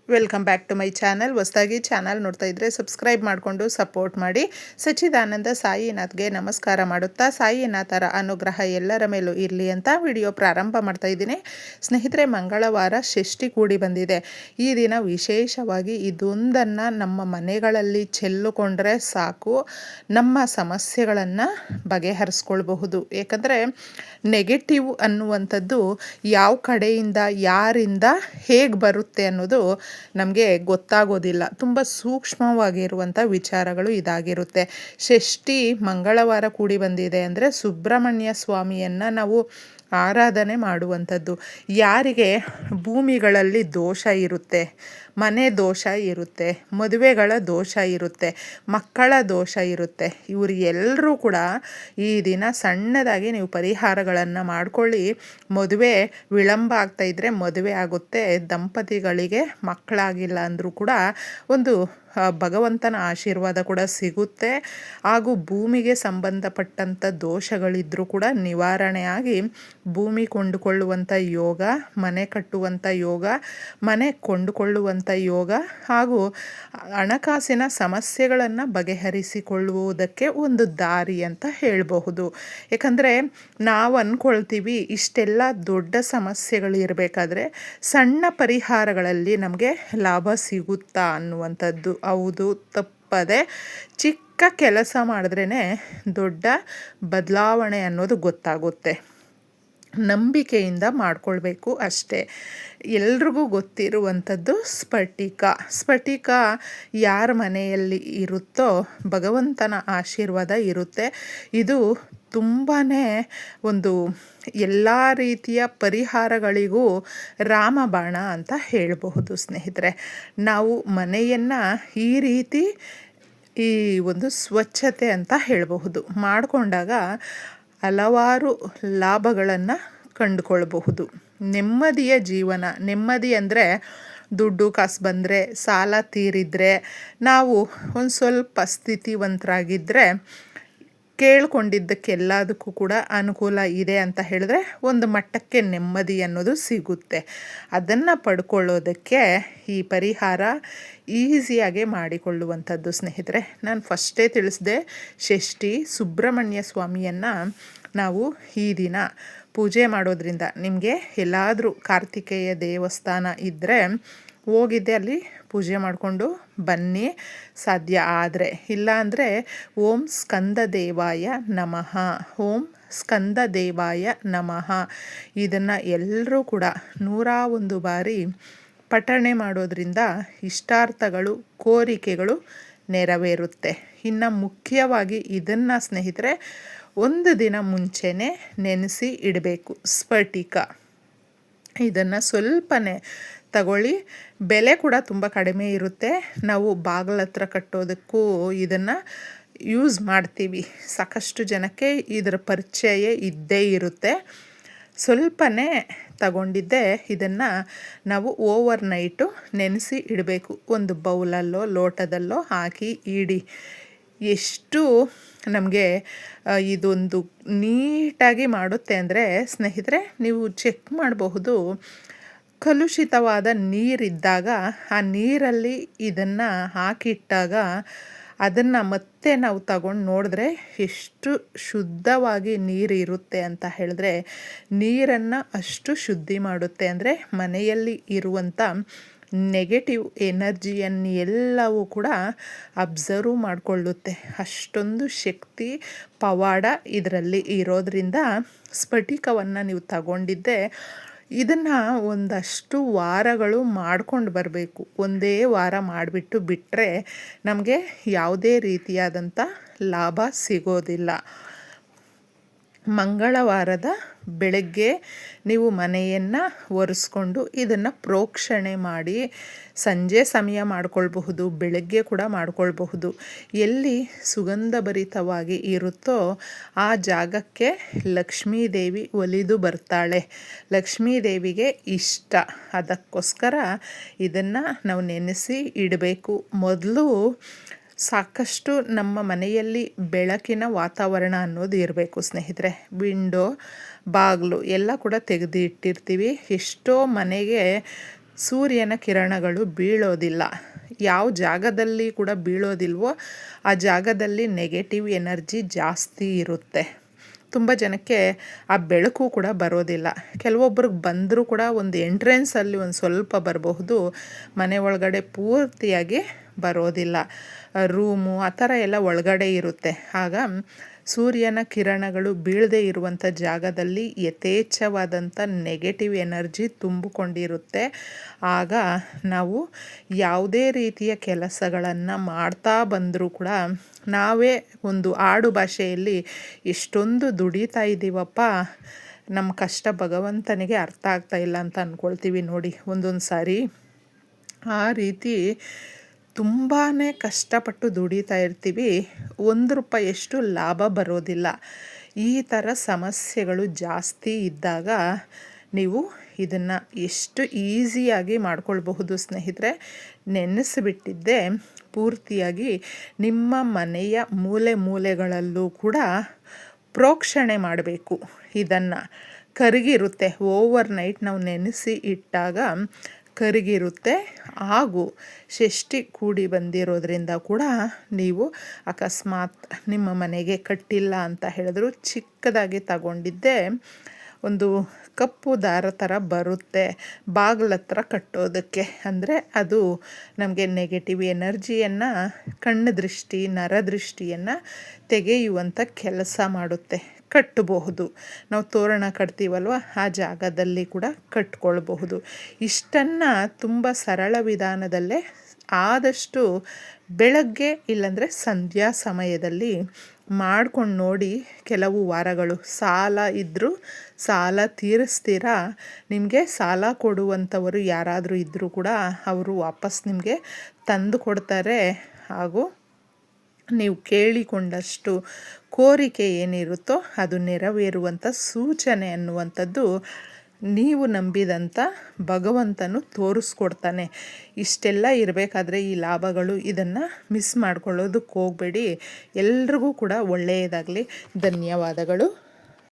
Welcome back to my channel. ಹೊಸದಾಗಿ channel ನೋಡ್ತಾ ಇದ್ದರೆ ಸಬ್ಸ್ಕ್ರೈಬ್ ಮಾಡಿಕೊಂಡು ಸಪೋರ್ಟ್ ಮಾಡಿ. ಸಚ್ಚಿದಾನಂದ ಸಾಯಿನಾಥ್ಗೆ ನಮಸ್ಕಾರ ಮಾಡುತ್ತಾ ಸಾಯಿನಾಥರ ಅನುಗ್ರಹ ಎಲ್ಲರ ಮೇಲೂ ಇರಲಿ ಅಂತ ವಿಡಿಯೋ ಪ್ರಾರಂಭ ಮಾಡ್ತಾ ಇದ್ದೀನಿ. ಸ್ನೇಹಿತರೆ, ಮಂಗಳವಾರ ಷಷ್ಠಿ ಕೂಡಿ ಬಂದಿದೆ. ಈ ದಿನ ವಿಶೇಷವಾಗಿ ಇದೊಂದನ್ನು ನಮ್ಮ ಮನೆಗಳಲ್ಲಿ ಚೆಲ್ಲಿಕೊಂಡ್ರೆ ಸಾಕು, ನಮ್ಮ ಸಮಸ್ಯೆಗಳನ್ನು ಬಗೆಹರಿಸ್ಕೊಳ್ಬಹುದು. ಏಕೆಂದರೆ ನೆಗೆಟಿವ್ ಅನ್ನುವಂಥದ್ದು ಯಾವ ಕಡೆಯಿಂದ ಯಾರಿಂದ ಹೇಗೆ ಬರುತ್ತೆ ಅನ್ನೋದು ನಮಗೆ ಗೊತ್ತಾಗೋದಿಲ್ಲ. ತುಂಬ ಸೂಕ್ಷ್ಮವಾಗಿರುವಂಥ ವಿಚಾರಗಳು ಇದಾಗಿರುತ್ತೆ. ಷಷ್ಠಿ ಮಂಗಳವಾರ ಕೂಡಿ ಬಂದಿದೆ ಅಂದರೆ ಸುಬ್ರಹ್ಮಣ್ಯ ಸ್ವಾಮಿಯನ್ನು ನಾವು ಆರಾಧನೆ ಮಾಡುವಂಥದ್ದು. ಯಾರಿಗೆ ಭೂಮಿಗಳಲ್ಲಿ ದೋಷ ಇರುತ್ತೆ, ಮನೆ ದೋಷ ಇರುತ್ತೆ, ಮದುವೆಗಳ ದೋಷ ಇರುತ್ತೆ, ಮಕ್ಕಳ ದೋಷ ಇರುತ್ತೆ, ಇವರು ಎಲ್ಲರೂ ಕೂಡ ಈ ದಿನ ಸಣ್ಣದಾಗಿ ನೀವು ಪರಿಹಾರಗಳನ್ನು ಮಾಡ್ಕೊಳ್ಳಿ. ಮದುವೆ ವಿಳಂಬ ಆಗ್ತಾಯಿದ್ರೆ ಮದುವೆ ಆಗುತ್ತೆ. ದಂಪತಿಗಳಿಗೆ ಮಕ್ಕಳಾಗಿಲ್ಲ ಅಂದರೂ ಕೂಡ ಒಂದು ಭಗವಂತನ ಆಶೀರ್ವಾದ ಕೂಡ ಸಿಗುತ್ತೆ. ಹಾಗೂ ಭೂಮಿಗೆ ಸಂಬಂಧಪಟ್ಟಂಥ ದೋಷಗಳಿದ್ದರೂ ಕೂಡ ನಿವಾರಣೆಯಾಗಿ ಭೂಮಿ ಕೊಂಡುಕೊಳ್ಳುವಂಥ ಯೋಗ, ಮನೆ ಕಟ್ಟುವಂಥ ಯೋಗ, ಮನೆ ಕೊಂಡುಕೊಳ್ಳುವಂಥ ಯೋಗ ಹಾಗೂ ಹಣಕಾಸಿನ ಸಮಸ್ಯೆಗಳನ್ನು ಬಗೆಹರಿಸಿಕೊಳ್ಳುವುದಕ್ಕೆ ಒಂದು ದಾರಿ ಅಂತ ಹೇಳಬಹುದು. ಯಾಕಂದರೆ ನಾವು ಅಂದ್ಕೊಳ್ತೀವಿ ಇಷ್ಟೆಲ್ಲ ದೊಡ್ಡ ಸಮಸ್ಯೆಗಳಿರಬೇಕಾದ್ರೆ ಸಣ್ಣ ಪರಿಹಾರಗಳಲ್ಲಿ ನಮಗೆ ಲಾಭ ಸಿಗುತ್ತಾ ಅನ್ನುವಂಥದ್ದು. ಹೌದು, ತಪ್ಪದೆ ಚಿಕ್ಕ ಕೆಲಸ ಮಾಡಿದ್ರೇ ದೊಡ್ಡ ಬದಲಾವಣೆ ಅನ್ನೋದು ಗೊತ್ತಾಗುತ್ತೆ. ನಂಬಿಕೆಯಿಂದ ಮಾಡಿಕೊಳ್ಬೇಕು ಅಷ್ಟೇ. ಎಲ್ರಿಗೂ ಗೊತ್ತಿರುವಂಥದ್ದು ಸ್ಫಟಿಕ ಯಾರ ಮನೆಯಲ್ಲಿ ಇರುತ್ತೋ ಭಗವಂತನ ಆಶೀರ್ವಾದ ಇರುತ್ತೆ. ಇದು ತುಂಬಾ ಒಂದು ಎಲ್ಲ ರೀತಿಯ ಪರಿಹಾರಗಳಿಗೂ ರಾಮಬಾಣ ಅಂತ ಹೇಳಬಹುದು. ಸ್ನೇಹಿತರೆ, ನಾವು ಮನೆಯನ್ನು ಈ ರೀತಿ ಈ ಒಂದು ಸ್ವಚ್ಛತೆ ಅಂತ ಹೇಳಬಹುದು ಮಾಡಿಕೊಂಡಾಗ ಹಲವಾರು ಲಾಭಗಳನ್ನು ಕಂಡುಕೊಳ್ಬಹುದು. ನೆಮ್ಮದಿಯ ಜೀವನ, ನೆಮ್ಮದಿ ಅಂದರೆ ದುಡ್ಡು ಕಾಸು ಬಂದರೆ, ಸಾಲ ತೀರಿದರೆ, ನಾವು ಒಂದು ಸ್ವಲ್ಪ ಸ್ಥಿತಿವಂತರಾಗಿದ್ದರೆ ಕೇಳ್ಕೊಂಡಿದ್ದಕ್ಕೆಲ್ಲದಕ್ಕೂ ಕೂಡ ಅನುಕೂಲ ಇದೆ ಅಂತ ಹೇಳಿದ್ರೆ ಒಂದು ಮಟ್ಟಕ್ಕೆ ನೆಮ್ಮದಿ ಅನ್ನೋದು ಸಿಗುತ್ತೆ. ಅದನ್ನು ಪಡ್ಕೊಳ್ಳೋದಕ್ಕೆ ಈ ಪರಿಹಾರ ಈಸಿಯಾಗೆ ಮಾಡಿಕೊಳ್ಳುವಂಥದ್ದು. ಸ್ನೇಹಿತರೆ, ನಾನು ಫಸ್ಟೇ ತಿಳಿಸಿದೆ, ಷಷ್ಠಿ ಸುಬ್ರಹ್ಮಣ್ಯ ಸ್ವಾಮಿಯನ್ನು ನಾವು ಈ ದಿನ ಪೂಜೆ ಮಾಡೋದ್ರಿಂದ ನಿಮಗೆ ಎಲ್ಲಾದರೂ ಕಾರ್ತಿಕೇಯ ದೇವಸ್ಥಾನ ಇದ್ದರೆ ಹೋಗಿದ್ದೆ ಅಲ್ಲಿ ಪೂಜೆ ಮಾಡಿಕೊಂಡು ಬನ್ನಿ, ಸಾಧ್ಯ ಆದರೆ. ಇಲ್ಲ ಅಂದರೆ ಓಂ ಸ್ಕಂದ ದೇವಾಯ ನಮಃ, ಓಂ ಸ್ಕಂದ ದೇವಾಯ ನಮಃ ಇದನ್ನು ಎಲ್ಲರೂ ಕೂಡ 101 ಬಾರಿ ಪಠಣೆ ಮಾಡೋದ್ರಿಂದ ಇಷ್ಟಾರ್ಥಗಳು, ಕೋರಿಕೆಗಳು ನೆರವೇರುತ್ತೆ. ಇನ್ನು ಮುಖ್ಯವಾಗಿ ಇದನ್ನು ಸ್ನೇಹಿತರೆ ಒಂದು ದಿನ ಮುಂಚೆನೇ ನೆನೆಸಿ ಇಡಬೇಕು. ಸ್ಫಟಿಕ ಇದನ್ನು ಸ್ವಲ್ಪನೇ ತಗೊಳ್ಳಿ. ಬೆಲೆ ಕೂಡ ತುಂಬ ಕಡಿಮೆ ಇರುತ್ತೆ. ನಾವು ಬಾಗಿಲ ಹತ್ರ ಕಟ್ಟೋದಕ್ಕೂ ಇದನ್ನು ಯೂಸ್ ಮಾಡ್ತೀವಿ. ಸಾಕಷ್ಟು ಜನಕ್ಕೆ ಇದರ ಪರಿಚಯ ಇದ್ದೇ ಇರುತ್ತೆ. ಸ್ವಲ್ಪನೇ ತಗೊಂಡಿದ್ದೆ ಇದನ್ನು ನಾವು ಓವರ್ ನೈಟು ನೆನೆಸಿ ಇಡಬೇಕು. ಒಂದು ಬೌಲಲ್ಲೋ ಲೋಟದಲ್ಲೋ ಹಾಕಿ ಇಡಿ. ಎಷ್ಟು ನಮಗೆ ಇದೊಂದು ನೀಟಾಗಿ ಮಾಡುತ್ತೆ ಅಂದರೆ ಸ್ನೇಹಿತರೆ, ನೀವು ಚೆಕ್ ಮಾಡಬಹುದು. ಕಲುಷಿತವಾದ ನೀರಿದ್ದಾಗ ಆ ನೀರಲ್ಲಿ ಇದನ್ನು ಹಾಕಿಟ್ಟಾಗ ಅದನ್ನು ಮತ್ತೆ ನಾವು ತಗೊಂಡು ನೋಡಿದ್ರೆ ಎಷ್ಟು ಶುದ್ಧವಾಗಿ ನೀರು ಇರುತ್ತೆ ಅಂತ ಹೇಳಿದ್ರೆ, ನೀರನ್ನು ಅಷ್ಟು ಶುದ್ಧಿ ಮಾಡುತ್ತೆ. ಅಂದರೆ ಮನೆಯಲ್ಲಿ ಇರುವಂಥ ನೆಗೆಟಿವ್ ಎನರ್ಜಿಯನ್ನೆಲ್ಲವೂ ಕೂಡ ಅಬ್ಸರ್ವ್ ಮಾಡಿಕೊಳ್ಳುತ್ತೆ. ಅಷ್ಟೊಂದು ಶಕ್ತಿ ಪವಾಡ ಇದರಲ್ಲಿ ಇರೋದರಿಂದ ಸ್ಫಟಿಕವನ್ನು ನೀವು ತಗೊಂಡಿದ್ದೆ ಇದನ್ನು ಒಂದಷ್ಟು ವಾರಗಳು ಮಾಡ್ಕೊಂಡು ಬರಬೇಕು. ಒಂದೇ ವಾರ ಮಾಡಿಬಿಟ್ಟು ಬಿಟ್ಟರೆ ನಮಗೆ ಯಾವುದೇ ರೀತಿಯಾದಂಥ ಲಾಭ ಸಿಗೋದಿಲ್ಲ. ಮಂಗಳವಾರದ ಬೆಳಗ್ಗೆ ನೀವು ಮನೆಯನ್ನು ಒರೆಸ್ಕೊಂಡು ಇದನ್ನು ಪ್ರೋಕ್ಷಣೆ ಮಾಡಿ ಸಂಜೆ ಸಮಯ ಮಾಡ್ಕೊಳ್ಬಹುದು, ಬೆಳಗ್ಗೆ ಕೂಡ ಮಾಡ್ಕೊಳ್ಬಹುದು. ಎಲ್ಲಿ ಸುಗಂಧಭರಿತವಾಗಿ ಇರುತ್ತೋ ಆ ಜಾಗಕ್ಕೆ ಲಕ್ಷ್ಮೀದೇವಿ ಒಲಿದು ಬರ್ತಾಳೆ. ಲಕ್ಷ್ಮೀದೇವಿಗೆ ಇಷ್ಟ. ಅದಕ್ಕೋಸ್ಕರ ಇದನ್ನು ನಾವು ನೆನೆಸಿ ಇಡಬೇಕು. ಮೊದಲು ಸಾಕಷ್ಟು ನಮ್ಮ ಮನೆಯಲ್ಲಿ ಬೆಳಕಿನ ವಾತಾವರಣ ಅನ್ನೋದು ಇರಬೇಕು ಸ್ನೇಹಿತರೆ. ವಿಂಡೋ, ಬಾಗಿಲು ಎಲ್ಲ ಕೂಡ ತೆಗೆದು ಇಟ್ಟಿರ್ತೀವಿ. ಎಷ್ಟೋ ಮನೆಗೆ ಸೂರ್ಯನ ಕಿರಣಗಳು ಬೀಳೋದಿಲ್ಲ. ಯಾವ ಜಾಗದಲ್ಲಿ ಕೂಡ ಬೀಳೋದಿಲ್ವೋ ಆ ಜಾಗದಲ್ಲಿ ನೆಗೆಟಿವ್ ಎನರ್ಜಿ ಜಾಸ್ತಿ ಇರುತ್ತೆ. ತುಂಬ ಜನಕ್ಕೆ ಆ ಬೆಳಕು ಕೂಡ ಬರೋದಿಲ್ಲ. ಕೆಲವೊಬ್ರಿಗೆ ಬಂದರೂ ಕೂಡ ಒಂದು ಎಂಟ್ರೆನ್ಸಲ್ಲಿ ಒಂದು ಸ್ವಲ್ಪ ಬರಬಹುದು, ಮನೆ ಒಳಗಡೆ ಪೂರ್ತಿಯಾಗಿ ಬರೋದಿಲ್ಲ. ರೂಮು ಆ ಥರ ಎಲ್ಲ ಒಳಗಡೆ ಇರುತ್ತೆ. ಆಗ ಸೂರ್ಯನ ಕಿರಣಗಳು ಬೀಳದೇ ಇರುವಂಥ ಜಾಗದಲ್ಲಿ ಯಥೇಚ್ಛವಾದಂಥ ನೆಗೆಟಿವ್ ಎನರ್ಜಿ ತುಂಬಿಕೊಂಡಿರುತ್ತೆ. ಆಗ ನಾವು ಯಾವುದೇ ರೀತಿಯ ಕೆಲಸಗಳನ್ನು ಮಾಡ್ತಾ ಬಂದರೂ ಕೂಡ ನಾವೇ ಒಂದು ಆಡು ಭಾಷೆಯಲ್ಲಿ ಎಷ್ಟೊಂದು ದುಡಿತಾ ಇದ್ದೀವಪ್ಪ, ನಮ್ಮ ಕಷ್ಟ ಭಗವಂತನಿಗೆ ಅರ್ಥ ಆಗ್ತಾ ಇಲ್ಲ ಅಂತ ಅಂದ್ಕೊಳ್ತೀವಿ ನೋಡಿ ಒಂದೊಂದು ಸಾರಿ. ಆ ರೀತಿ ತುಂಬಾ ಕಷ್ಟಪಟ್ಟು ದುಡಿತಾ ಇರ್ತೀವಿ, ₹1 ಲಾಭ ಬರೋದಿಲ್ಲ. ಈ ಥರ ಸಮಸ್ಯೆಗಳು ಜಾಸ್ತಿ ಇದ್ದಾಗ ನೀವು ಇದನ್ನು ಎಷ್ಟು ಈಸಿಯಾಗಿ ಮಾಡ್ಕೊಳ್ಬಹುದು ಸ್ನೇಹಿತರೆ. ನೆನೆಸಿಬಿಟ್ಟಿದ್ದೆ ಪೂರ್ತಿಯಾಗಿ ನಿಮ್ಮ ಮನೆಯ ಮೂಲೆ ಮೂಲೆಗಳಲ್ಲೂ ಕೂಡ ಪ್ರೋಕ್ಷಣೆ ಮಾಡಬೇಕು. ಇದನ್ನು ಕರಗಿರುತ್ತೆ, ಓವರ್ ನೈಟ್ ನಾವು ನೆನೆಸಿ ಇಟ್ಟಾಗ ಕರಗಿರುತ್ತೆ. ಹಾಗೂ ಷಷ್ಠಿ ಕೂಡಿ ಬಂದಿರೋದ್ರಿಂದ ಕೂಡ ನೀವು ಅಕಸ್ಮಾತ್ ನಿಮ್ಮ ಮನೆಗೆ ಕಟ್ಟಿಲ್ಲ ಅಂತ ಹೇಳಿದ್ರು ಚಿಕ್ಕದಾಗಿ ತಗೊಂಡಿದ್ದೆ ಒಂದು ಕಪ್ಪು ದಾರ ಥರ ಬರುತ್ತೆ ಬಾಗಿಲತ್ರ ಕಟ್ಟೋದಕ್ಕೆ. ಅಂದರೆ ಅದು ನಮಗೆ ನೆಗೆಟಿವ್ ಎನರ್ಜಿಯನ್ನು, ಕಣ್ಣು ದೃಷ್ಟಿ, ನರದೃಷ್ಟಿಯನ್ನು ತೆಗೆಯುವಂಥ ಕೆಲಸ ಮಾಡುತ್ತೆ. ಕಟ್ಟಬಹುದು. ನಾವು ತೋರಣ ಕಟ್ತೀವಲ್ವ ಆ ಜಾಗದಲ್ಲಿ ಕೂಡ ಕಟ್ಕೊಳ್ಬಹುದು. ಇಷ್ಟನ್ನು ತುಂಬ ಸರಳ ವಿಧಾನದಲ್ಲೇ ಆದಷ್ಟು ಬೆಳಗ್ಗೆ ಇಲ್ಲಾಂದರೆ ಸಂಧ್ಯಾ ಸಮಯದಲ್ಲಿ ಮಾಡ್ಕೊಂಡು ನೋಡಿ. ಕೆಲವು ವಾರಗಳು ಸಾಲ ಇದ್ದರೂ ಸಾಲ ತೀರಿಸ್ತೀರಾ. ನಿಮಗೆ ಸಾಲ ಕೊಡುವಂಥವರು ಯಾರಾದರೂ ಇದ್ದರೂ ಕೂಡ ಅವರು ವಾಪಸ್ ನಿಮಗೆ ತಂದು ಕೊಡ್ತಾರೆ. ಹಾಗೂ ನೀವು ಕೇಳಿಕೊಂಡಷ್ಟು ಕೋರಿಕೆ ಏನಿರುತ್ತೋ ಅದು ನೆರವೇರುವಂಥ ಸೂಚನೆ ಅನ್ನುವಂಥದ್ದು ನೀವು ನಂಬಿದಂಥ ಭಗವಂತನು ತೋರಿಸ್ಕೊಡ್ತಾನೆ. ಇಷ್ಟೆಲ್ಲ ಇರಬೇಕಾದ್ರೆ ಈ ಲಾಭಗಳು, ಇದನ್ನು ಮಿಸ್ ಮಾಡ್ಕೊಳ್ಳೋದಕ್ಕೆ ಹೋಗಬೇಡಿ. ಎಲ್ರಿಗೂ ಕೂಡ ಒಳ್ಳೆಯದಾಗಲಿ. ಧನ್ಯವಾದಗಳು.